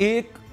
1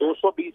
220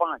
5।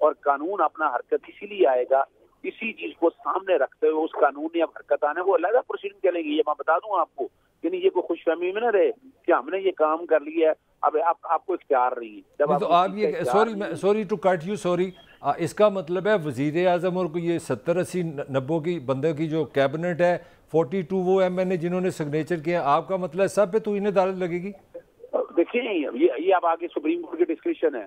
اور قانون اپنا حرکت اسی لیے آئے گا, اسی چیز کو سامنے رکھتے ہوئے اس قانون نے اب حرکت آنا ہے, وہ علیحدہ پروسیڈنگ چلیں گی. یہ میں بتا دوں آپ کو, یعنی یہ کوئی خوش فہمی میں نہ رہے کہ ہم نے یہ کام کر لیا ہے, اب آپ کو اختیار نہیں ہے. جب آپ یہ sorry to cut you, sorry, اس کا مطلب ہے وزیر اعظم اور یہ 70-80-90 کی بندے کی جو کیبنٹ ہے, 42 وہ ایم این اے جنہوں نے سگنیچر کیا, آپ کا مطلب ہے سب پہ توہین عدالت لگے گی؟ دیکھیں یہ اب آگے سپریم کورٹ کی ڈسکریشن ہے,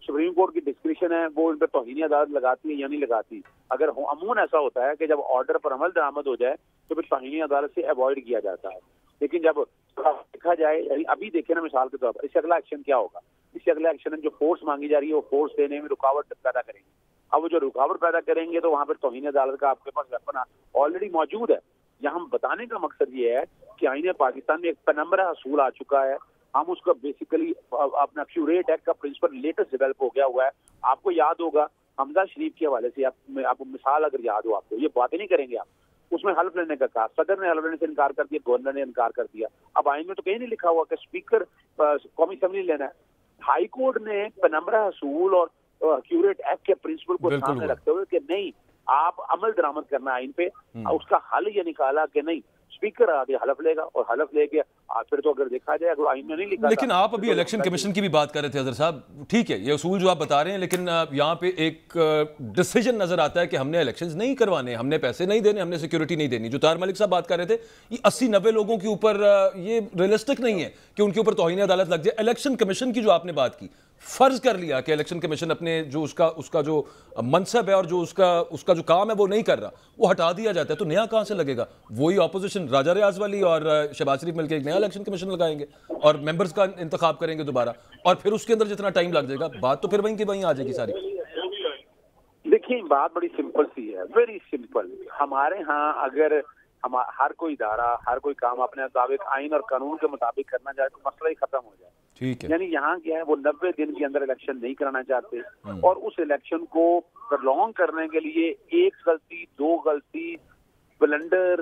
سپریم کورٹ کی ڈسکریشن ہے, وہ ان پہ توہین عدالت لگاتی ہے یا نہیں لگاتی. اگر عموماً ایسا ہوتا ہے کہ جب آرڈر پر عمل درآمد ہو جائے تو پھر توہین عدالت سے اوائڈ کیا جاتا ہے. لیکن جب دیکھا جائے, ابھی دیکھیں نا مثال کے طور پر, اس سے اگلا ایکشن کیا ہوگا؟ اس سے اگلا ایکشن جو فورس مانگی جا رہی ہے وہ فورس دینے میں رکاوٹ پیدا کریں گے. اب وہ جو رکاوٹ پیدا کریں گے تو وہاں پر توہین عدالت کا آپ کے پاس ویپن آلریڈی موجود ہے. یہاں بتانے کا مقصد یہ ہے کہ آئین پاکستان میں ایک پنمبرہ اصول آ چکا ہے, ہم اس کا بیسیکلی اپنا کیوریٹ ایکٹ کا پرنسپل لیٹسٹ ڈیولپ ہو گیا ہوا ہے. آپ کو یاد ہوگا حمزہ شریف کے حوالے سے, آپ کو مثال اگر یاد ہو, آپ کو یہ باتیں نہیں کریں گے آپ, اس میں حلف لینے کا کہا, صدر نے حلف لینے سے انکار کر دیا, گورنر نے انکار کر دیا. اب آئین میں تو کہیں نہیں لکھا ہوا کہ اسپیکر قومی اسمبلی لینا ہے. ہائی کورٹ نے پنمبرہ اصول اور کیوریٹ ایکٹ کے پرنسپل کو سامنے رکھتے ہوئے کہ نہیں آپ عمل درآمد کرنا آئین پہ, اس کا حل یہ نکالا کہ نہیں اسپیکر آگے حلف لے گا, اور حلف لے کے پھر تو اگر دیکھا جائے اگر آئین میں نہیں لکھا. لیکن آپ ابھی الیکشن کمیشن کی بھی بات کر رہے تھے اظہر صاحب, ٹھیک ہے یہ اصول جو آپ بتا رہے ہیں, لیکن یہاں پہ ایک ڈیسیجن نظر آتا ہے کہ ہم نے الیکشنز نہیں کروانے, ہم نے پیسے نہیں دینے, ہم نے سیکیورٹی نہیں دینی. جو طاہر ملک صاحب بات کر رہے تھے, یہ 80-90 لوگوں کے اوپر یہ ریئلسٹک نہیں ہے کہ ان کے اوپر توہین عدالت لگ جائے. الیکشن کمیشن کی جو آپ نے بات کی, فرض کر لیا کہ الیکشن کمیشن اپنے جو اس کا جو منصب ہے اور جو اس کا جو کام ہے وہ نہیں کر رہا, وہ ہٹا دیا جاتا ہے, تو نیا کہاں سے لگے گا؟ وہی اپوزیشن راجہ ریاض والی اور شہباز شریف مل کے ایک نیا الیکشن کمیشن لگائیں گے اور ممبرز کا انتخاب کریں گے دوبارہ, اور پھر اس کے اندر جتنا ٹائم لگ جائے گا, بات تو پھر وہیں کی وہیں آ جائے گی ساری. دیکھیں بات بڑی سمپل سی ہے, ویری سمپل. ہمارے ہاں اگر ہر کوئی ادارہ ہر کوئی کام اپنے مطابق آئین اور قانون کے مطابق کرنا چاہے تو مسئلہ ہی ختم ہو جائے. ٹھیک ہے, یعنی یہاں کیا ہے, وہ 90 دن کے اندر الیکشن نہیں کرانا چاہتے, اور اس الیکشن کو پرولونگ کرنے کے لیے ایک غلطی, 2 غلطی, بلنڈر,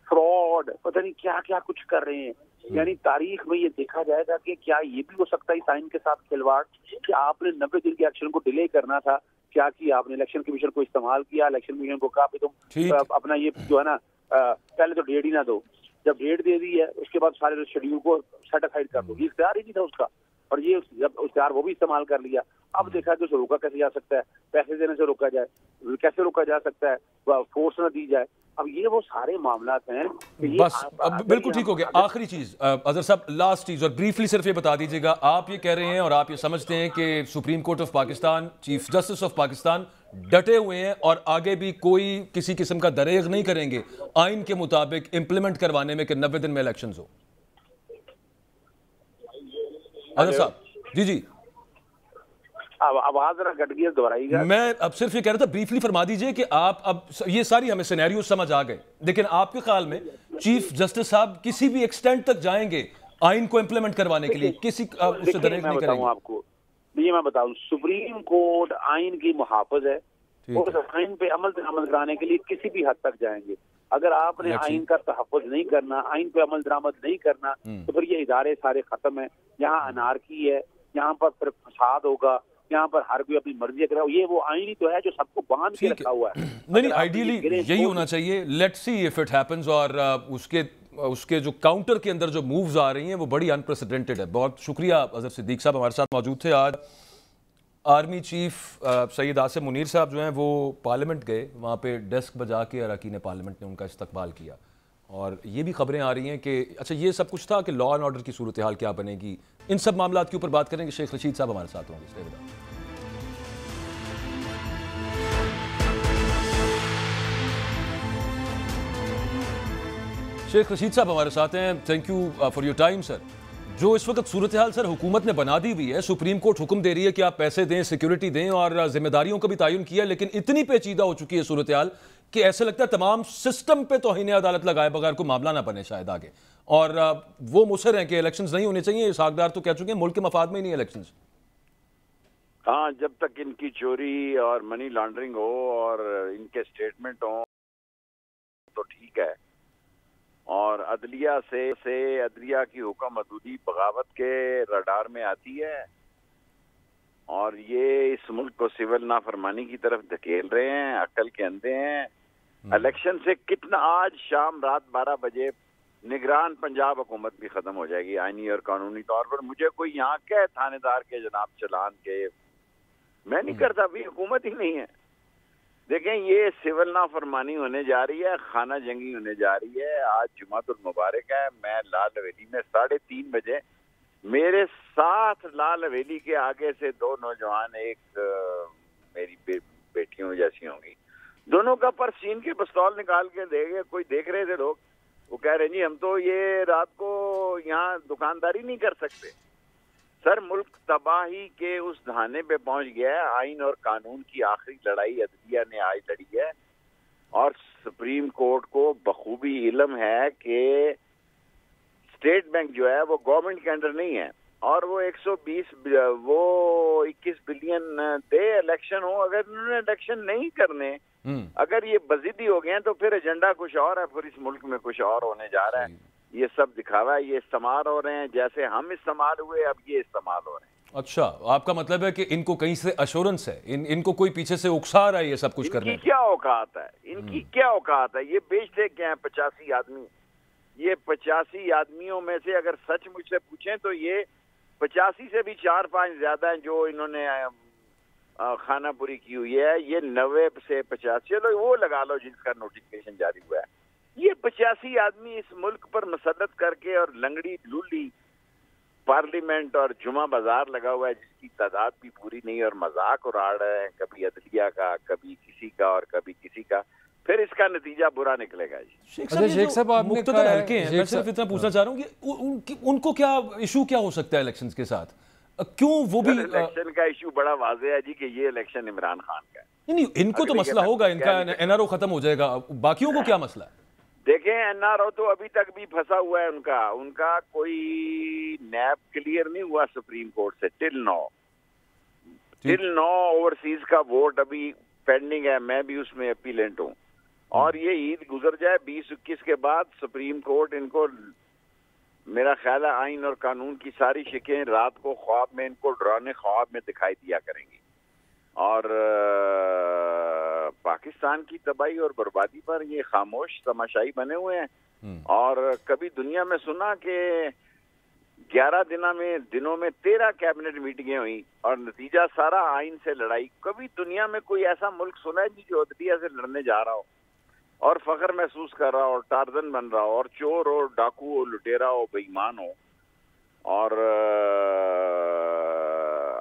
فراڈ, پتہ نہیں کیا کیا کچھ کر رہے ہیں. یعنی تاریخ میں یہ دیکھا جائے گا کہ کیا یہ بھی ہو سکتا ہے اس آئین کے ساتھ کھلواڑ کہ آپ نے 90 دن کے ایکشن کو ڈیلے کرنا تھا, کیا کیا آپ نے الیکشن کمیشن کو استعمال کیا, الیکشن کمیشن کو کہا کہ تم اپنا یہ جو ہے نا پہلے تو ڈیٹ ہی نہ دو, جب ڈیٹ دے دی ہے اس کے بعد سارے شیڈیول کو سیٹیفائڈ کر دو. یہ اختیار ہی نہیں تھا اس کا, اور یہ جب اختیار وہ بھی استعمال کر لیا. اب دیکھا کہ اسے روکا کیسے جا سکتا ہے, پیسے دینے سے روکا جائے, کیسے روکا جا سکتا ہے, فورس نہ دی جائے. اب یہ وہ سارے معاملات ہیں. بس بالکل ٹھیک ہو گیا. آخری چیز اظہر صاحب, لاسٹ چیز, اور بریفلی صرف یہ بتا دیجیے گا, آپ یہ کہہ رہے ہیں اور آپ یہ سمجھتے ہیں کہ Supreme Court of Pakistan, chief justice of Pakistan ڈٹے ہوئے ہیں اور آگے بھی کوئی کسی قسم کا دریغ نہیں کریں گے آئین کے مطابق امپلیمنٹ کروانے میں کہ 90 دن میں الیکشنز ہو. اظہر صاحب جی آواز ذرا گٹ گیا, دوہرائیے گا. میں اب صرف یہ کہہ رہا تھا, بریفلی فرما دیجئے کہ آپ اب یہ ساری ہمیں سینیریو سمجھ آ گئے, لیکن آپ کے خیال میں چیف جسٹس صاحب کسی بھی ایکسٹینٹ تک جائیں گے آئین کو امپلیمنٹ کروانے کے لیے, کسی اس سے دریغ نہیں کریں گے؟ آپ کو یہ میں بتاؤں, سپریم کورٹ آئین کی محافظ ہے, اور آئین پہ عمل درآمد کرانے کے لیے کسی بھی حد تک جائیں گے. اگر آپ نے آئین کا تحفظ نہیں کرنا, آئین پہ عمل درآمد نہیں کرنا, تو پھر یہ ادارے سارے ختم ہیں. یہاں انارکی ہے, یہاں پر پھر فساد ہوگا, یہاں پر ہر کوئی اپنی مرضی کرے. یہ وہ آئین ہی تو ہے جو سب کو باندھ کے رکھا ہوا ہے. نہیں, آئیڈیلی یہی ہونا چاہیے. Let's see if it happens. اور اس کے جو کاؤنٹر کے اندر جو مووز آ رہی ہیں وہ بڑی انپریسیڈنٹڈ ہے. بہت شکریہ اظہر صدیق صاحب ہمارے ساتھ موجود تھے. آج آرمی چیف سید آصم منیر صاحب جو ہیں وہ پارلیمنٹ گئے, وہاں پہ ڈیسک بجا کے اراکین پارلیمنٹ نے ان کا استقبال کیا, اور یہ بھی خبریں آ رہی ہیں کہ اچھا یہ سب کچھ تھا کہ لا اینڈ آرڈر کی صورتحال کیا بنے گی. ان سب معاملات کے اوپر بات کریں گے. شیخ رشید صاحب ہمارے ساتھ ہوں گے. شیخ رشید صاحب ہمارے ساتھ ہیں. Thank you for your time sir. جو اس وقت صورتحال سر حکومت نے بنا دی ہوئی ہے, سپریم کورٹ حکم دے رہی ہے کہ آپ پیسے دیں, سیکیورٹی دیں, اور ذمہ داریوں کا بھی تعین کیا, لیکن اتنی پیچیدہ ہو چکی ہے صورتحال کہ ایسے لگتا ہے تمام سسٹم پہ توہین عدالت لگائے بغیر کوئی معاملہ نہ بنے شاید آگے. اور وہ مصر ہیں کہ الیکشنز نہیں ہونے چاہیے. اسحاق تو کہہ چکے ہیں ملک کے مفاد میں ہی نہیں الیکشنز. ہاں, جب تک ان کی چوری اور منی لانڈرنگ ہو اور ان کے سٹیٹمنٹ ہوں تو ٹھیک ہے. اور عدلیہ سے عدلیہ کی حکم حدودی بغاوت کے رڈار میں آتی ہے. اور یہ اس ملک کو سول نافرمانی کی طرف دھکیل رہے ہیں، عقل کے اندھے ہیں۔ الیکشن سے کتنا، آج شام رات 12 بجے نگران پنجاب حکومت بھی ختم ہو جائے گی آئینی اور قانونی طور پر۔ مجھے کوئی یہاں کیا تھانے دار کے جناب چلان کے، میں نہیں کرتا، بھی حکومت ہی نہیں ہے۔ دیکھیں یہ سول نافرمانی ہونے جا رہی ہے، خانہ جنگی ہونے جا رہی ہے۔ آج جمعۃ المبارک ہے، میں لال حویلی میں 3:30 بجے میرے ساتھ لال حویلی کے آگے سے 2 نوجوان، ایک میری بیٹیوں جیسی ہوں گی، دونوں کا پر سین کے پستول نکال کے دے گئے، کوئی دیکھ رہے تھے لوگ، وہ کہہ رہے جی ہم تو یہ رات کو یہاں دکانداری نہیں کر سکتے۔ سر ملک تباہی کے اس دھانے پہ پہنچ گیا ہے۔ آئین اور قانون کی آخری لڑائی عدلیہ نے آج لڑی ہے، اور سپریم کورٹ کو بخوبی علم ہے کہ اسٹیٹ بینک جو ہے وہ گورنمنٹ کے انڈر نہیں ہے، اور وہ 21 بلین دے الیکشن ہو۔ اگر انہوں نے الیکشن نہیں کرنے، اگر یہ بضدی ہو گئے ہیں تو پھر ایجنڈا کچھ اور ہے، پھر اس ملک میں کچھ اور ہونے جا رہا ہے۔ یہ سب دکھاوا ہے، یہ استعمال ہو رہے ہیں جیسے ہم استعمال ہوئے، اب یہ استعمال ہو رہے ہیں۔ اچھا، آپ کا مطلب ہے کہ ان کو کہیں سے ایشورنس ہے، ان کو کوئی پیچھے سے اکسا رہا ہے یہ سب کچھ کرنے؟ ان کی کیا اوقات ہے، ان کی کیا اوقات ہے؟ یہ بیچتے کیا ہیں 85 آدمی؟ یہ 85 آدمیوں میں سے اگر سچ مجھ سے پوچھیں تو یہ 85 سے بھی 4-5 زیادہ ہیں جو انہوں نے خانہ پوری کی ہوئی ہے۔ یہ 90 سے 50، چلو وہ لگا لو جس کا نوٹیفکیشن جاری ہوا ہے۔ یہ 85 آدمی اس ملک پر مسلط کر کے، اور لنگڑی لولی پارلیمنٹ اور جمعہ بازار لگا ہوا ہے جس کی تعداد بھی پوری نہیں، اور مذاق اڑا رہے ہیں، کبھی عدلیہ کا، کبھی کسی کا اور کبھی کسی کا، پھر اس کا نتیجہ برا نکلے گا۔ جی شیخ صاحب آپ مقتدر حلقے ہیں، میں صرف اتنا پوچھنا چاہ رہا ہوں کہ ان کو کیا ایشو کیا ہو سکتا ہے الیکشنز کے ساتھ؟ کیوں وہ بھی الیکشن کا ایشو بڑا واضح ہے جی کہ یہ الیکشن عمران خان کا ہے۔ نہیں، ان کو تو مسئلہ ہوگا، ان کا این آر او ختم ہو جائے گا، باقیوں کو کیا مسئلہ ہے؟ دیکھیں این آر او تو ابھی تک بھی پھنسا ہوا ہے، ان کا کوئی نیب کلیئر نہیں ہوا سپریم کورٹ سے ٹل نو اوورسیز کا ووٹ ابھی پینڈنگ ہے۔ میں بھی اس میں اپیلنٹ ہوں، اور یہ عید گزر جائے 20-21 کے بعد سپریم کورٹ ان کو، میرا خیال ہے آئین اور قانون کی ساری شکیں رات کو خواب میں ان کو ڈرانے خواب میں دکھائی دیا کریں گی، اور پاکستان کی تباہی اور بربادی پر یہ خاموش تماشائی بنے ہوئے ہیں۔ اور کبھی دنیا میں سنا کہ 11 دنوں میں 13 کیبنٹ میٹنگیں ہوئی اور نتیجہ سارا آئین سے لڑائی؟ کبھی دنیا میں کوئی ایسا ملک سنا ہے جو عدلیہ سے لڑنے جا رہا ہو اور فخر محسوس کر رہا ہو، اور ٹارزن بن رہا ہو، اور چور ہو، ڈاکو ہو، لٹیرا ہو، بے ایمان ہو، اور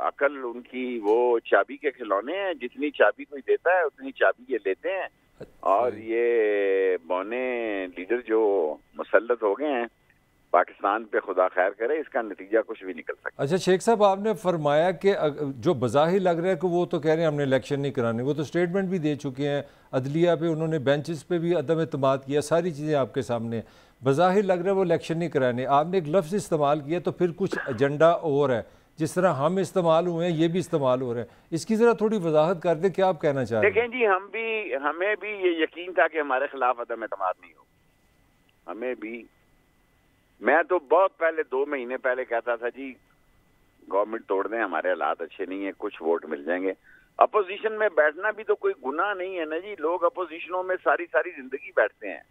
عقل ان کی وہ چابی کے کھلونے ہیں، جتنی چابی کوئی دیتا ہے اتنی چابی یہ لیتے ہیں، اور یہ بونے لیڈر جو مسلط ہو گئے ہیں پاکستان پہ، خدا خیر کرے، اس کا نتیجہ کچھ بھی نکل سکتا ہے۔ اچھا شیخ صاحب، آپ نے فرمایا کہ جو بظاہر لگ رہا ہے کہ وہ تو کہہ رہے ہیں ہم نے الیکشن نہیں کرانے، وہ تو اسٹیٹمنٹ بھی دے چکے ہیں، عدلیہ پہ انہوں نے بینچز پہ بھی عدم اعتماد کیا، ساری چیزیں آپ کے سامنے ہیں، بظاہر لگ رہا ہے وہ الیکشن نہیں کرانے۔ آپ نے ایک لفظ استعمال کیا تو پھر کچھ ایجنڈا اور ہے، جس طرح ہم استعمال ہوئے ہیں یہ بھی استعمال ہو رہے ہیں، اس کی ذرا تھوڑی وضاحت کر دیں، کیا آپ کہنا چاہ رہے ہیں؟ دیکھیں جی، ہمیں بھی یہ یقین تھا کہ ہمارے خلاف عدم اعتماد نہیں ہو، ہمیں بھی، میں تو بہت پہلے 2 مہینے پہلے کہتا تھا جی گورنمنٹ توڑ دیں، ہمارے حالات اچھے نہیں ہیں، کچھ ووٹ مل جائیں گے۔ اپوزیشن میں بیٹھنا بھی تو کوئی گناہ نہیں ہے نا جی، لوگ اپوزیشنوں میں ساری زندگی بیٹھتے ہیں،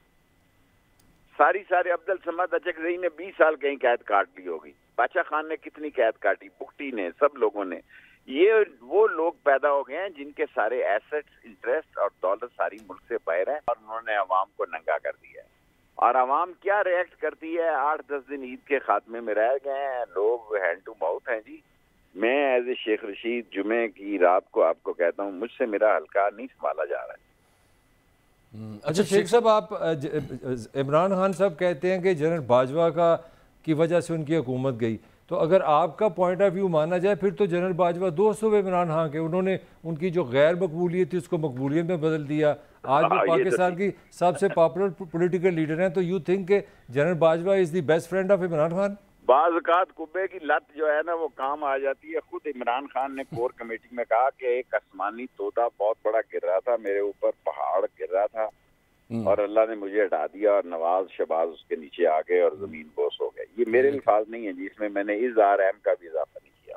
سارے عبد الصمد اچکزئی نے 20 سال کہیں قید کاٹ لی ہوگی، بادشاہ خان نے کتنی قید کاٹی، بگٹی نے، سب لوگوں نے۔ یہ وہ لوگ پیدا ہو گئے ہیں جن کے سارے ایسٹس، انٹرسٹ اور دولت ساری ملک سے باہر ہے، اور انہوں نے عوام کو ننگا کر دیا ہے۔ اور عوام کیا ریئیکٹ کرتی ہے؟ 8-10 دن عید کے خاتمے میں رہ گئے ہیں، لوگ ہینڈ ٹو ماؤتھ ہیں جی۔ میں ایز اے شیخ رشید جمعے کی رات کو آپ کو کہتا ہوں، مجھ سے میرا حلقہ نہیں سنبھالا جا رہا ہے۔ اچھا شیخ صاحب، آپ عمران خان صاحب کہتے ہیں کہ جنرل باجوہ کی وجہ سے ان کی حکومت گئی، تو اگر آپ کا پوائنٹ آف ویو مانا جائے پھر تو جنرل باجوہ دوست ہوئے عمران خان کے، انہوں نے ان کی جو غیر مقبولیت تھی اس کو مقبولیت میں بدل دیا، آج وہ پاکستان کی سب سے پاپولر پولیٹیکل لیڈر ہیں، تو یو تھنک کہ general Bajwa is the best friend of Imran Khan? بعض اوقات کبے کی لت جو ہے نا وہ کام آ جاتی ہے۔ خود عمران خان نے کور کمیٹی میں کہا کہ ایک آسمانی طوطا بہت بڑا گر رہا تھا میرے اوپر، پہاڑ گر رہا تھا، اور اللہ نے مجھے ہٹا دیا، اور نواز شہباز اس کے نیچے آ گئے اور زمین بوس ہو گئے۔ یہ میرے الفاظ نہیں ہیں جی، اس میں نے اظہار اہم کا بھی اضافہ نہیں کیا۔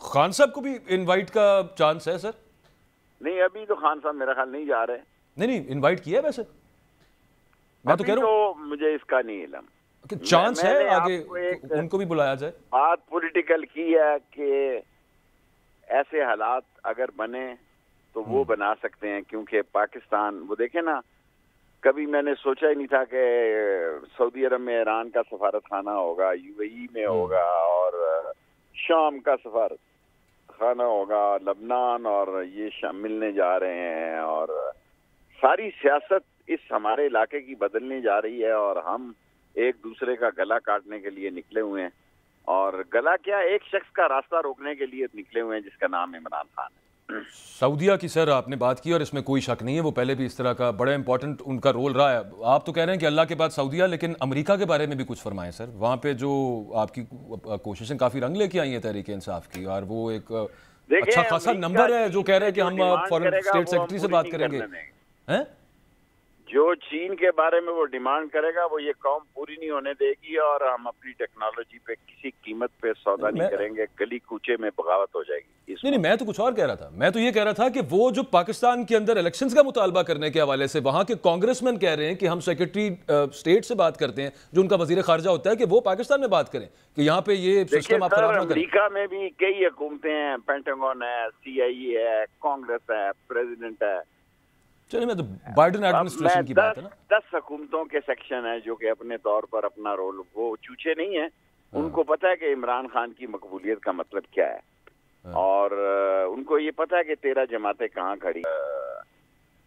خان صاحب کو بھی انوائٹ کا چانس ہے سر؟ نہیں ابھی تو خان صاحب میرا خیال نہیں جا رہے. نہیں انوائٹ کیا ہے ویسے؟ میں تو کہہ رہا ہوں مجھے اس کا نہیں علم. چانس ہے آگے ان کو بھی بلایا جائے. بات پولیٹیکل کی ہے کہ ایسے حالات اگر بنے تو وہ بنا سکتے ہیں, کیونکہ پاکستان وہ دیکھیں نا, کبھی میں نے سوچا ہی نہیں تھا کہ سعودی عرب میں ایران کا سفارت خانہ ہوگا, یو اے ای میں ہوگا, اور شام کا سفارت خانہ ہوگا, لبنان, اور یہ ملنے جا رہے ہیں, اور ساری سیاست اس ہمارے علاقے کی بدلنے جا رہی ہے, اور ہم ایک دوسرے کا گلا کاٹنے کے لیے نکلے ہوئے ہیں, اور گلا کیا ایک شخص کا راستہ روکنے کے لیے نکلے ہوئے ہیں جس کا نام عمران خان ہے. سعودیہ کی سر آپ نے بات کی اور اس میں کوئی شک نہیں ہے, وہ پہلے بھی اس طرح کا بڑا امپورٹنٹ ان کا رول رہا ہے. آپ تو کہہ رہے ہیں کہ اللہ کے بعد سعودیہ, لیکن امریکہ کے بارے میں بھی کچھ فرمائیں سر. وہاں پہ جو آپ کی کوششیں کافی رنگ لے کے آئی ہیں تحریک انصاف کی, اور وہ ایک اچھا خاصا نمبر ہے جو کہہ رہے ہیں کہ ہم فارن اسٹیٹ سیکرٹری سے بات کریں گے. جو چین کے بارے میں وہ ڈیمانڈ کرے گا وہ یہ قوم پوری نہیں ہونے دے گی, اور ہم اپنی ٹیکنالوجی پہ کسی قیمت پہ سودا نہیں کریں گے, گلی کوچے میں بغاوت ہو جائے گی. نہیں میں تو کچھ اور کہہ رہا تھا. میں تو یہ کہہ رہا تھا کہ وہ جو پاکستان کے اندر الیکشنز کا مطالبہ کرنے کے حوالے سے وہاں کے کانگریس مین کہہ رہے ہیں کہ ہم سیکرٹری اسٹیٹ سے بات کرتے ہیں, جو ان کا وزیر خارجہ ہوتا ہے, کہ وہ پاکستان میں بات کریں کہ یہاں پہ یہ سسٹم آپ خراب نہ کریں. امریکہ میں بھی کئی حکومتیں ہیں, پینٹاگون ہے, سی آئی اے ہے, کانگریس ہے, پریزیڈنٹ ہے. چلیے میں تو بائیڈن ایڈمنسٹریشن کی بات ہے نا, 10 حکومتوں کے سیکشن ہیں جو کہ اپنے طور پر اپنا رول, وہ چوچے نہیں ہیں, ان کو پتہ ہے کہ عمران خان کی مقبولیت کا مطلب کیا ہے, اور ان کو یہ پتہ ہے کہ 13 جماعتیں کہاں کھڑی.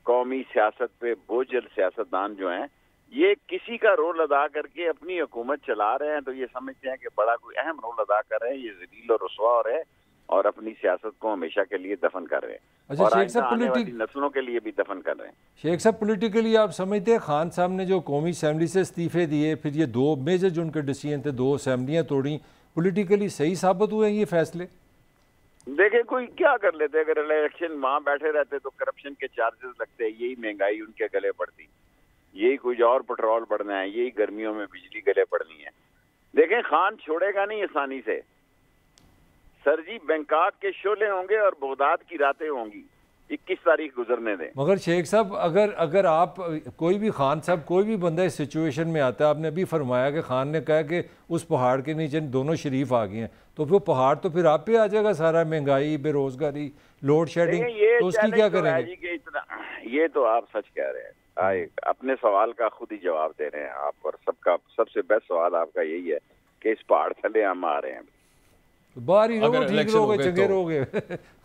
قومی سیاست پہ بوجھل سیاستدان جو ہیں یہ کسی کا رول ادا کر کے اپنی حکومت چلا رہے ہیں, تو یہ سمجھتے ہیں کہ بڑا کوئی اہم رول ادا کر رہے ہیں, یہ ذلیل اور رسوا ہو رہے ہیں, اور اپنی سیاست کو ہمیشہ کے لیے دفن کر رہے ہیں, اور آنے والی نسلوں کے لیے بھی دفن کر رہے ہیں. شیخ صاحب پولیٹیکلی آپ سمجھتے ہیں خان صاحب نے جو قومی اسمبلی سے استعفے دیے, پھر یہ 2 میجر جو ان کے ڈیسیژن تھے, 2 اسمبلیاں توڑیں, پولیٹیکلی صحیح ثابت ہوئے ہیں یہ فیصلے؟ دیکھیں کوئی کیا کر لیتے, اگر الیکشن وہاں بیٹھے رہتے تو کرپشن کے چارجز لگتے, یہی مہنگائی ان کے گلے پڑتی, یہی کچھ اور پٹرول بڑھنا ہے, یہی گرمیوں میں بجلی گلے پڑنی ہے. دیکھیں خان چھوڑے گا نہیں آسانی سے سر جی, بینکاک کے شعلے ہوں گے اور بغداد کی راتیں ہوں گی, 21 تاریخ گزرنے دیں. مگر شیخ صاحب اگر آپ کوئی بھی خان صاحب کوئی بھی بندہ اس سچویشن میں آتا ہے, آپ نے ابھی فرمایا کہ خان نے کہا کہ اس پہاڑ کے نیچے دونوں شریف آ گئے ہیں, تو وہ پہاڑ تو پھر آپ پہ آ جائے گا سارا, مہنگائی, بے روزگاری, لوڈ شیڈنگ, تو اس کی کیا کریں گے؟ یہ تو آپ سچ کہہ رہے ہیں, اپنے سوال کا خود ہی جواب دے رہے ہیں آپ, اور سب سے بیسٹ سوال آپ کا یہی ہے کہ اس پہاڑ تھلے ہم آ رہے ہیں. باہر ہی رہو, ٹھیک رہو گے, چنگے رہو گے.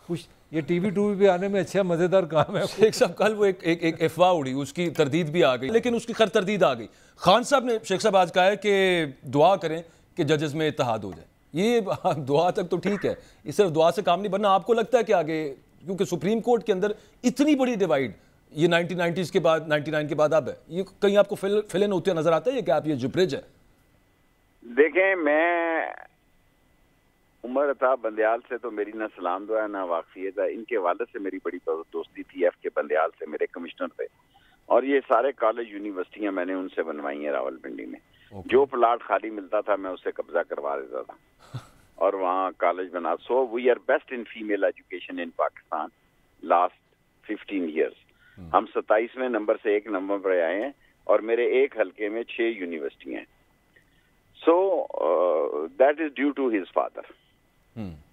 کچھ یہ ٹی وی 2 پہ آنے میں اچھا مزیدار کام ہے. شیخ صاحب کل وہ ایک افواہ اڑی, اس کی تردید بھی آ گئی, لیکن اس کی خیر تردید آ گئی. خان صاحب نے شیخ صاحب آج کہا ہے کہ دعا کریں کہ ججز میں اتحاد ہو جائے. یہ دعا تک تو ٹھیک ہے, یہ صرف دعا سے کام نہیں بننا. آپ کو لگتا ہے کہ آگے, کیونکہ سپریم کورٹ کے اندر اتنی بڑی ڈیوائیڈ یہ 1990s کے بعد 99 کے بعد اب ہے, یہ کہیں آپ کو فل ان ہوتے نظر آتا ہے کہ آپ یہ جو برج ہے؟ دیکھیں میں عمر عطا بندیال سے تو میری نہ سلام دعا ہے نہ واقفیت ہے. ان کے والد سے میری بڑی دوستی تھی, ایف کے بندیال سے, میرے کمشنر تھے, اور یہ سارے کالج یونیورسٹیاں میں نے ان سے بنوائی ہیں راول پنڈی میں. جو پلاٹ خالی ملتا تھا میں اس سے قبضہ کروا دیتا تھا اور وہاں کالج بنا. So we are best in female education in Pakistan last 15 years. ہم 27ویں نمبر سے 1 نمبر پر آئے ہیں, اور میرے ایک حلقے میں 6 یونیورسٹیاں ہیں. So that is due to his father.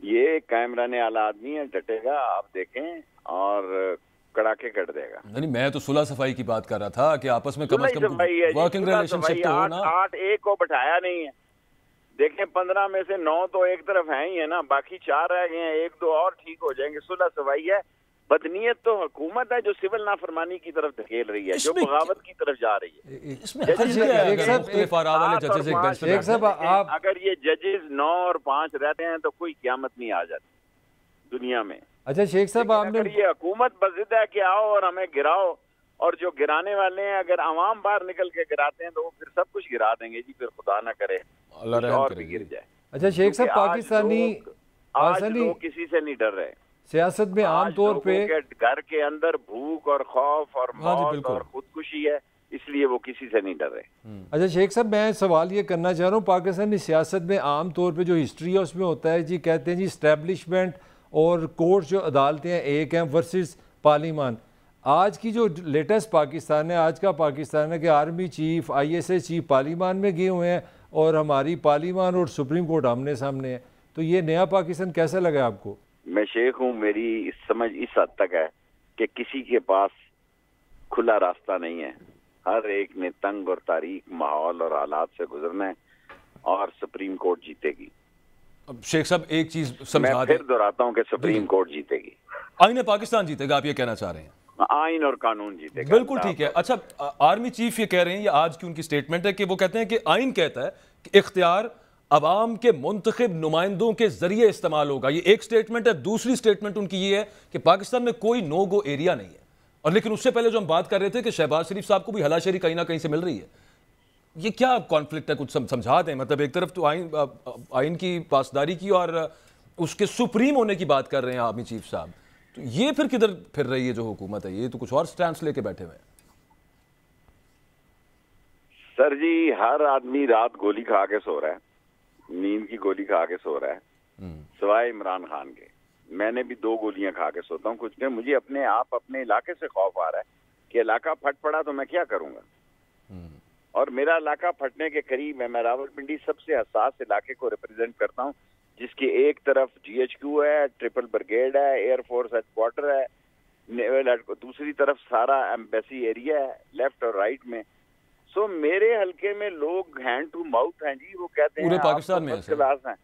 یہ کیمرہ نے اعلیٰ آدمی ہے, ڈٹے گا, آپ دیکھیں, اور کڑاکے کٹ دے گا. نہیں میں تو صلح صفائی کی بات کر رہا تھا کہ آپس میں کم از کم ورکنگ ریلیشن شپ تو ہو نا. 8 ایک کو بٹھایا نہیں ہے. دیکھیں 15 میں سے 9 تو ایک طرف ہیں ہی ہے نا, باقی 4 رہ گئے ہیں, 1-2 اور ٹھیک ہو جائیں گے. صلح صفائی ہے. بدنیت تو حکومت ہے جو سول نافرمانی کی طرف دھکیل رہی ہے, جو بغاوت کی طرف جا رہی ہے. اس میں اگر یہ ججز 9 اور 5 رہتے ہیں تو کوئی قیامت نہیں آ جاتی دنیا میں. اچھا شیخ صاحب, آپ نے یہ حکومت بضد ہے کہ آؤ اور ہمیں گراؤ, اور جو گرانے والے ہیں اگر عوام باہر نکل کے گراتے ہیں تو وہ پھر سب کچھ گرا دیں گے جی, پھر خدا نہ کرے اللہ اور بھی گر جائے. اچھا شیخ صاحب, پاکستانی کسی سے نہیں ڈر رہے. سیاست میں عام طور پہ گھر کے اندر بھوک اور خوف اور موت اور خودکشی ہے, اس لیے وہ کسی سے نہیں ڈر رہے۔ اچھا شیخ صاحب، میں سوال یہ کرنا چاہ رہا ہوں، پاکستانی سیاست میں عام طور پہ جو ہسٹری ہے اس میں ہوتا ہے جی، کہتے ہیں جی اسٹیبلشمنٹ اور کورٹ جو عدالتیں ہیں ایک ہیں ورسز پارلیمان۔ آج کی جو لیٹسٹ پاکستان ہے، آج کا پاکستان ہے کہ آرمی چیف، ISS چیف پارلیمان میں گئے ہوئے ہیں اور ہماری پارلیمان اور سپریم کورٹ آمنے سامنے ہے، تو یہ نیا پاکستان کیسا لگا آپ کو؟ میں شیخ ہوں، میری سمجھ اس حد تک ہے کہ کسی کے پاس کھلا راستہ نہیں ہے، ہر ایک نے تنگ اور تاریک ماحول اور حالات سے گزرنا ہے اور سپریم کورٹ جیتے گی۔ اب شیخ صاحب ایک چیز سمجھا میں دیں، پھر دہراتا ہوں کہ سپریم کورٹ جیتے گی، آئین پاکستان جیتے گا، آپ یہ کہنا چاہ رہے ہیں؟ آئین اور قانون جیتے گا۔ بالکل ٹھیک ہے۔ اچھا، آرمی چیف یہ کہہ رہے ہیں، یہ آج کی ان کی سٹیٹمنٹ ہے کہ وہ کہتے ہیں کہ آئین کہتا ہے کہ اختیار عوام کے منتخب نمائندوں کے ذریعے استعمال ہوگا، یہ ایک سٹیٹمنٹ ہے۔ دوسری سٹیٹمنٹ ان کی یہ ہے کہ پاکستان میں کوئی نو گو ایریا نہیں ہے، اور لیکن اس سے پہلے جو ہم بات کر رہے تھے کہ شہباز شریف صاحب کو بھی ہلا شہری کہیں نہ کہیں سے مل رہی ہے، یہ کیا کانفلکٹ ہے؟ کچھ سمجھا دیں۔ مطلب ایک طرف تو آئین کی پاسداری کی اور اس کے سپریم ہونے کی بات کر رہے ہیں آرمی چیف صاحب، تو یہ پھر کدھر پھر رہی ہے جو حکومت ہے؟ یہ تو کچھ اور سٹینس لے کے بیٹھے ہوئے ہیں۔ سر جی، ہر آدمی رات گولی کھا کے سو رہا ہے، نیند کی گولی کھا کے سو رہا ہے، سوائے عمران خان کے۔ میں نے بھی 2 گولیاں کھا کے سوتا ہوں، کچھ کہ مجھے اپنے آپ اپنے علاقے سے خوف آ رہا ہے کہ علاقہ پھٹ پڑا تو میں کیا کروں گا، اور میرا علاقہ پھٹنے کے قریب ہے۔ میں راولپنڈی سب سے حساس علاقے کو ریپرزینٹ کرتا ہوں، جس کی ایک طرف GHQ ہے، ٹرپل بریگیڈ ہے، ایئر فورس ہیڈ کوارٹر ہے، نیول دوسری طرف سارا ایمبیسی ایریا ہے لیفٹ اور رائٹ میں۔ سو میرے حلقے میں لوگ ہینڈ ٹو ماؤتھ ہیں جی، وہ کہتے ہیں پورے پاکستان میں فرسٹ کلاس ہیں،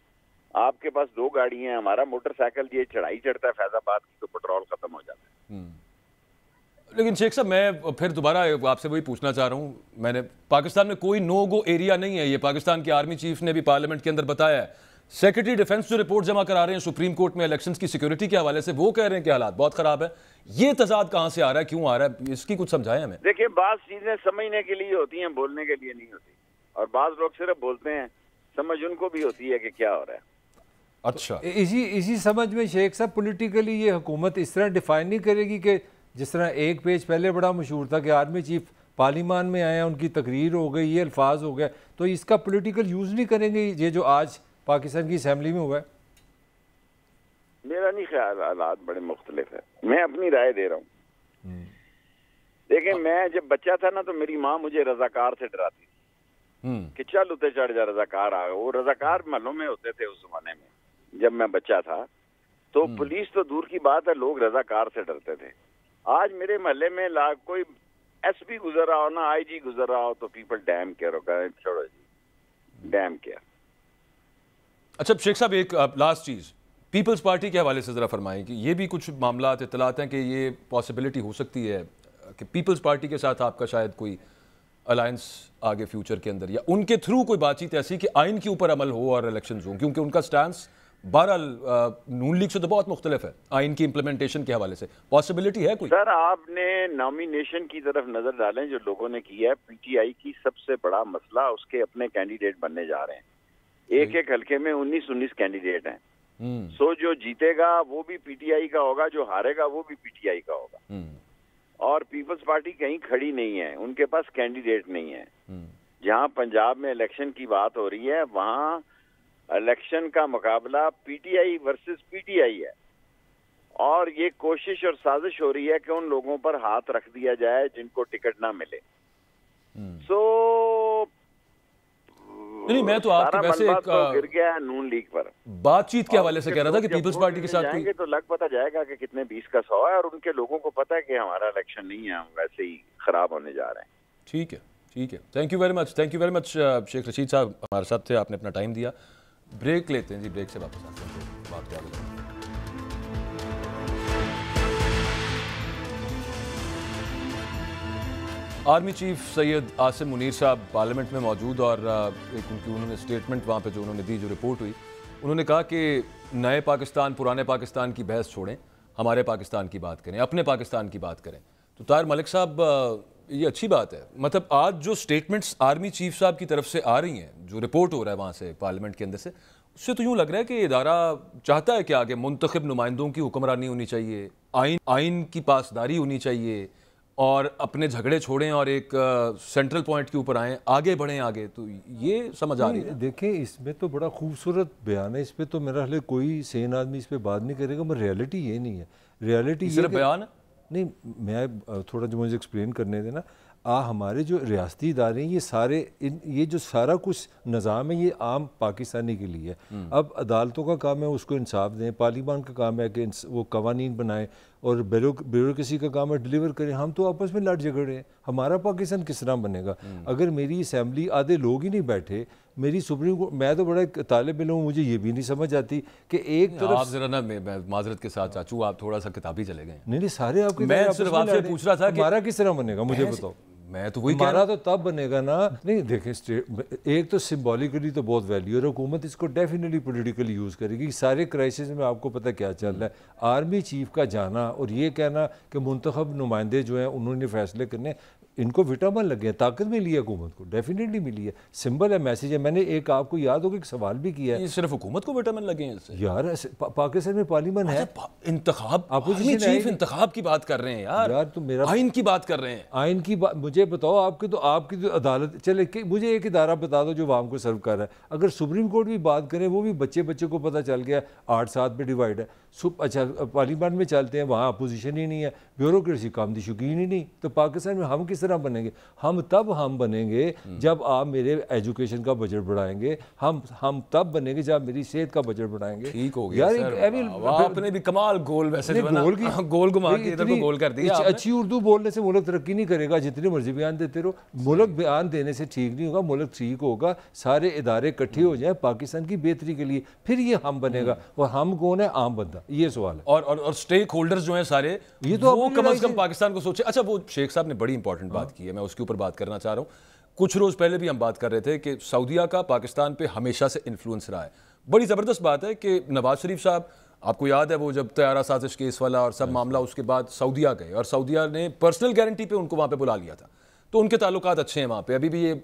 آپ کے پاس 2 گاڑی ہیں، ہمارا موٹر سائیکل یہ چڑھائی چڑھتا ہے فیض آباد کی تو پیٹرول ختم ہو جاتا ہے۔ لیکن شیخ صاحب، میں پھر دوبارہ آپ سے وہی پوچھنا چاہ رہا ہوں، میں نے پاکستان میں کوئی نو گو ایریا نہیں ہے، یہ پاکستان کے آرمی چیف نے بھی پارلیمنٹ کے اندر بتایا ہے۔ سیکرٹری ڈیفنس جو رپورٹ جمع کرا رہے ہیں سپریم کورٹ میں الیکشنز کی سیکیورٹی کے حوالے سے، وہ کہہ رہے ہیں کہ حالات بہت خراب ہے۔ یہ تضاد کہاں سے آ رہا ہے، کیوں آ رہا ہے، اس کی کچھ سمجھائیں ہمیں۔ دیکھیں، بعض چیزیں سمجھنے کے لیے ہوتی ہیں، بولنے کے لیے نہیں ہوتی، اور بعض لوگ صرف بولتے ہیں، سمجھ ان کو بھی ہوتی ہے کہ کیا ہو رہا ہے۔ اچھا، اسی سمجھ میں شیخ صاحب پولیٹیکلی یہ حکومت اس طرح ڈیفائن نہیں کرے گی کہ جس طرح ایک پیج پہلے بڑا مشہور تھا کہ آرمی چیف پارلیمان میں آئے ہیں، ان کی تقریر ہو گئی، یہ الفاظ ہو گئے، تو اس کا پولیٹیکل یوز نہیں کریں گے یہ جو آج پاکستان کی اسمبلی میں ہوا ہے؟ میرا نہیں خیال، حالات بڑے مختلف ہے، میں اپنی رائے دے رہا ہوں۔ دیکھیں، میں جب بچہ تھا نا تو میری ماں مجھے رضاکار سے ڈراتی تھی کہ چل اتنے چڑھ جا، رضاکار آ گئے۔ وہ رضاکار محلوں میں ہوتے تھے اس زمانے میں جب میں بچہ تھا، تو پولیس تو دور کی بات ہے، لوگ رضاکار سے ڈرتے تھے۔ آج میرے محلے میں کوئی SP گزر رہا ہو نا، IG گزر رہا ہو، تو پیپل ڈیم کیئر ہوگا، چھوڑو جی، ڈیم کیئر۔ اچھا شیخ صاحب، ایک لاسٹ چیز پیپلز پارٹی کے حوالے سے ذرا فرمائیں کہ یہ بھی کچھ معاملات اطلاعات ہیں کہ یہ پاسبلٹی ہو سکتی ہے کہ پیپلز پارٹی کے ساتھ آپ کا شاید کوئی الائنس آگے فیوچر کے اندر، یا ان کے تھرو کوئی بات چیت ایسی کہ آئین کے اوپر عمل ہو اور الیکشنز ہوں، کیونکہ ان کا سٹانس بہرحال نون لیگ سے تو بہت مختلف ہے آئین کی امپلیمنٹیشن کے حوالے سے۔ پاسبلٹی ہے کوئی؟ سر، آپ نے نامینیشن کی طرف نظر ڈالیں جو لوگوں نے کی ہے، PTI کی سب سے بڑا مسئلہ اس کے اپنے کینڈیڈیٹ بننے جا رہے ہیں، ایک حلقے میں 19 کینڈیڈیٹ ہیں۔ سو جو جیتے گا وہ بھی PTI کا ہوگا، جو ہارے گا وہ بھی PTI کا ہوگا، اور پیپلز پارٹی کہیں کھڑی نہیں ہے، ان کے پاس کینڈیڈیٹ نہیں ہے۔ جہاں پنجاب میں الیکشن کی بات ہو رہی ہے، وہاں الیکشن کا مقابلہ PTI ورسز PTI ہے، اور یہ کوشش اور سازش ہو رہی ہے کہ ان لوگوں پر ہاتھ رکھ دیا جائے جن کو ٹکٹ نہ ملے۔ سو نہیں، میں تو آپ کے ویسے ایک گر گیا ہے نون لیگ پر، بات چیت کے حوالے سے کہہ رہا تھا کہ پیپلز پارٹی کے ساتھ جائیں گے تو لگ پتہ جائے گا کہ کتنے 20 کا 100 ہے، اور ان کے لوگوں کو پتہ ہے کہ ہمارا الیکشن نہیں ہے، ہم ویسے ہی خراب ہونے جا رہے ہیں۔ ٹھیک ہے، ٹھیک ہے، thank you very much, thank you very much Sheikh Rashid صاحب، ہمارے ساتھ تھے، آپ نے اپنا ٹائم دیا۔ بریک لیتے ہیں جی، بریک سے واپس آتے ہیں، بات کیا کریں۔ آرمی چیف سید عاصم منیر صاحب پارلیمنٹ میں موجود، اور ایک ان کی انہوں نے اسٹیٹمنٹ وہاں پہ جو انہوں نے دی، جو رپورٹ ہوئی، انہوں نے کہا کہ نئے پاکستان پرانے پاکستان کی بحث چھوڑیں، ہمارے پاکستان کی بات کریں، اپنے پاکستان کی بات کریں۔ تو طاہر ملک صاحب، یہ اچھی بات ہے، مطلب آج جو سٹیٹمنٹس آرمی چیف صاحب کی طرف سے آ رہی ہیں، جو رپورٹ ہو رہا ہے وہاں سے پارلیمنٹ کے اندر سے، اس سے تو یوں لگ رہا ہے کہ ادارہ چاہتا ہے کہ آگے منتخب نمائندوں کی حکمرانی ہونی چاہیے، آئین کی پاسداری ہونی چاہیے، اور اپنے جھگڑے چھوڑیں اور ایک سینٹرل پوائنٹ کے اوپر آئیں, آگے بڑھیں آگے, تو یہ سمجھ آ رہی ہے. دیکھیں اس میں تو بڑا خوبصورت بیان ہے, اس پہ تو میرا خیال کوئی سین آدمی اس پہ بات نہیں کرے گا, مگر ریالٹی یہ نہیں ہے. ریالٹی صرف بیان ہے نہیں, میں تھوڑا جو مجھے ایکسپلین کرنے دینا. ہمارے جو ریاستی ادارے ہیں یہ سارے یہ جو سارا کچھ نظام ہے یہ عام پاکستانی کے لیے ہے. اب عدالتوں کا کام ہے اس کو انصاف دیں, پارلیمان کا کام ہے کہ وہ قوانین بنائیں, اور بیوروکریسی کا کام ہے ڈیلیور کریں. ہم تو آپس میں لڑ جھگڑے ہیں, ہمارا پاکستان کس طرح بنے گا اگر میری اسمبلی آدھے لوگ ہی نہیں بیٹھے. میری سپریم کورٹ, میں تو بڑا طالب علم ہوں, مجھے یہ بھی نہیں سمجھ آتی کہ ایک طرف آپ ذرا نا معذرت کے ساتھ چاچو آپ تھوڑا سا کتابی چلے گئے. نہیں سارے آپ کے, میں صرف آپ سے پوچھ رہا تھا کہ ہمارا کس طرح بنے گا مجھے بتاؤ. میں تو وہی کہہ رہا ہمارا تو تب بنے گا نا. نہیں دیکھیں ایک تو سمبولیکلی تو بہت ویلیو ہے, حکومت اس کو ڈیفینیٹلی پولیٹیکلی یوز کرے گی. سارے کرائسس میں آپ کو پتہ کیا چل رہا ہے, آرمی چیف کا جانا اور یہ کہنا کہ منتخب نمائندے جو ہیں انہوں نے فیصلے کرنے, ان کو وٹامن لگے ہیں, طاقت ملی ہے حکومت کو, ڈیفینیٹلی ملی ہے, سمبل ہے, میسیج ہے. میں نے ایک آپ کو یاد ہوگا ایک سوال بھی کیا ہے, یہ صرف حکومت کو وٹامن لگے ہیں اس سے یار پاکستان میں پارلیمان ہے, انتخاب آرمی چیف انتخاب کی بات کر رہے ہیں یار تو میرا آئین کی بات کر رہے ہیں. آئین کی بات مجھے بتاؤ, آپ کی جو عدالت چلے, مجھے ایک ادارہ بتا دو جو عوام کو سرو کر رہا ہے. اگر سپریم کورٹ بھی بات کریں, وہ بھی بچے کو پتہ چل گیا 8-7 پہ ڈیوائڈ ہے. اچھا پارلیمان میں چلتے ہیں, وہاں اپوزیشن ہی نہیں ہے, بیوروکریسی کام دی شکین ہی نہیں, تو پاکستان میں ہم کس طرح بنیں گے؟ ہم بنیں گے جب آپ میرے ایجوکیشن کا بجٹ بڑھائیں گے, ہم تب بنیں گے جب میری صحت کا بجٹ بڑھائیں گے. ٹھیک ہو گیا سر, آپ نے بھی کمال گول ویسے گول گھما کے ادھر کو گول کر دیا. اچھی اردو بولنے سے ملک ترقی نہیں کرے گا, جتنے مرضی بیان دیتے رہو. ملک بیان دینے سے ٹھیک نہیں ہوگا, ملک ٹھیک ہوگا سارے ادارے اکٹھے ہو جائیں پاکستان کی بہتری کے لیے, پھر یہ ہم بنے گا. اور ہم کون ہے؟ عام بندہ. یہ سوال ہے. اور سٹیک ہولڈرز جو ہیں سارے, یہ تو وہ کم از کم پاکستان کو سوچے. اچھا وہ شیخ صاحب نے بڑی امپورٹنٹ بات کی ہے, میں اس کے اوپر بات کرنا چاہ رہا ہوں. کچھ روز پہلے بھی ہم بات کر رہے تھے کہ سعودیہ کا پاکستان پہ ہمیشہ سے انفلوئنس رہا ہے. بڑی زبردست بات ہے کہ نواز شریف صاحب, آپ کو یاد ہے وہ جب طیارہ سازش کیس والا اور سب معاملہ, اس کے بعد سعودیہ گئے اور سعودیہ نے پرسنل گارنٹی پہ ان کو وہاں پہ بلا لیا تھا, تو ان کے تعلقات اچھے ہیں وہاں پہ. ابھی بھی یہ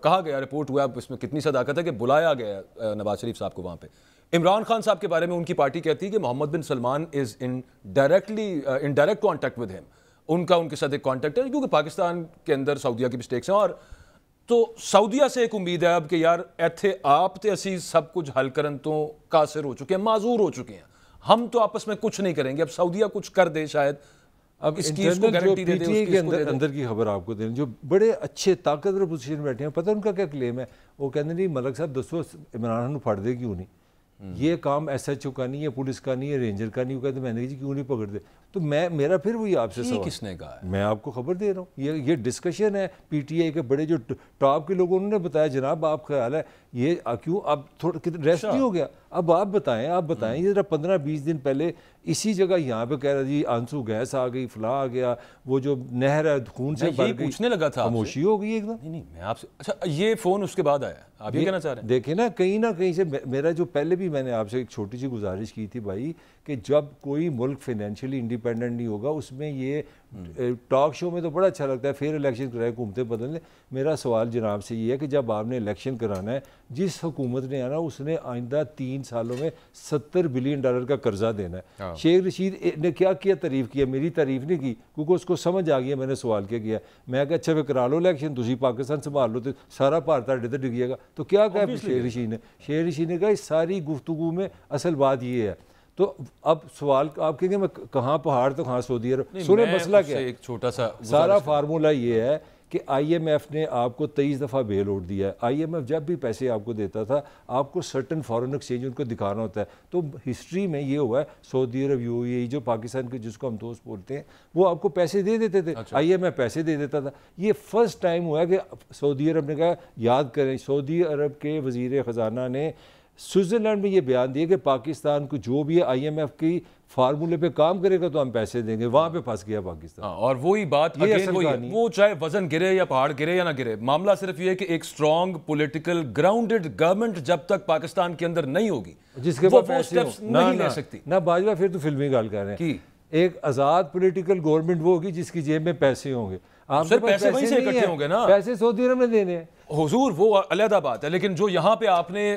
کہا گیا, رپورٹ ہوا, اس میں کتنی صداقت ہے کہ بلایا گیا نواز شریف صاحب کو وہاں پہ. عمران خان صاحب کے بارے میں ان کی پارٹی کہتی ہے کہ محمد بن سلمان از ان ڈائریکٹ کانٹیکٹ ود ہم, ان کے ساتھ ایک کانٹیکٹ ہے, کیونکہ پاکستان کے اندر سعودیہ کی مسٹیکس ہیں. اور تو سعودیہ سے ایک امید ہے اب کہ یار ایتھے آپ تے اسی سب کچھ حل کرن تو قاصر ہو چکے ہیں, معذور ہو چکے ہیں, ہم تو آپس میں کچھ نہیں کریں گے, اب سعودیہ کچھ کر دے شاید. اب اس کی اس کو گارنٹی دے دے, اس کے اندر کی خبر آپ کو دیں, جو بڑے اچھے طاقتور پوزیشن بیٹھے ہیں, پتہ ان کا کیا کلیم ہے, وہ کہتے ہیں نہیں ملک صاحب دوستو عمران خان پھڑ دے کیوں نہیں, یہ کام ایس ایچ او کا نہیں ہے, پولیس کا نہیں ہے, رینجر کا نہیں. وہ کہتے ہیں میں نے جی کیوں نہیں پکڑ دے. تو میرا پھر وہی آپ سے سوال, کس نے کہا ہے؟ میں آپ کو خبر دے رہا ہوں, یہ ڈسکشن ہے پی ٹی آئی کے بڑے جو ٹاپ کے لوگوں نے بتایا, جناب آپ خیال ہے یہ کیوں اب تھوڑا ریسٹ نہیں ہو گیا؟ اب آپ بتائیں یہ ذرا 15-20 دن پہلے اسی جگہ یہاں پہ کہہ رہا جی آنسو گیس آ گئی, فلاں آ گیا, وہ جو نہر ہے خون سے بھر گئی, پوچھنے لگا تھا, خاموشی ہو گئی ایک دم. نہیں میں آپ سے, اچھا یہ فون اس کے بعد آیا, آپ یہ کہنا چاہ رہے ہیں؟ دیکھیں نا کہیں سے میرا جو پہلے بھی میں نے آپ سے ایک چھوٹی سی گزارش کی تھی بھائی, کہ جب کوئی ملک فائنینشلی انڈیپینڈنٹ نہیں ہوگا, اس میں یہ ٹاک شو میں تو بڑا اچھا لگتا ہے پھر الیکشن کرائے حکومتیں بدل لیں. میرا سوال جناب سے یہ ہے کہ جب آپ نے الیکشن کرانا ہے, جس حکومت نے آنا اس نے آئندہ 3 سالوں میں $70 بلین کا قرضہ دینا ہے. شیخ رشید نے کیا تعریف کیا, میری تعریف نہیں کی کیونکہ اس کو سمجھ آ گیا میں نے سوال کیا گیا. میں کہا اچھا کرا لو الیکشن, تسی پاکستان سنبھال لو تو سارا بھارت آڈے تے ڈگے گا. تو کیا کہا شیخ رشید نے کہا اس ساری گفتگو میں اصل بات یہ ہے. تو اب سوال آپ کہیں گے میں کہاں پہاڑ تو کہاں سعودی عرب, سنیں مسئلہ کیا ہے, ایک چھوٹا سا سارا فارمولہ یہ ہے کہ آئی ایم ایف نے آپ کو 23 دفعہ بیل آؤٹ دیا ہے. آئی ایم ایف جب بھی پیسے آپ کو دیتا تھا, آپ کو سرٹن فارن ایکسچینج ان کو دکھانا ہوتا ہے. تو ہسٹری میں یہ ہوا ہے, سعودی عرب یو اے ای جو پاکستان کے جس کو ہم دوست بولتے ہیں, وہ آپ کو پیسے دے دیتے تھے, آئی ایم ایف پیسے دے دیتا تھا. یہ فرسٹ ٹائم ہوا ہے کہ سعودی عرب نے کہا, یاد کریں سعودی عرب کے وزیر خزانہ نے سوئٹزرلینڈ میں یہ بیان دیا کہ پاکستان کو جو بھی آئی ایم ایف کی فارمولے پہ کام کرے گا تو ہم پیسے دیں گے. وہاں پہ پھنس گیا پاکستان. اور وہی بات وہ چاہے وزن گرے یا پہاڑ گرے یا نہ گرے, معاملہ صرف یہ ہے کہ ایک اسٹرانگ پولیٹیکل گراؤنڈڈ گورنمنٹ جب تک پاکستان کے اندر نہیں ہوگی, جس کے بعد پیسے نہیں لے سکتی نہ باجوہ. پھر تو فلمی گال کہہ رہے ہیں, ایک آزاد پولیٹیکل گورنمنٹ وہ ہوگی جس کی جیب میں پیسے ہوں گے. آپ کے پیسے وہیں سے اکٹھے ہوں گے نا, پیسے سعودی عرب میں دینے ہیں حضور, وہ علیحدہ بات ہے. لیکن جو یہاں پہ آپ نے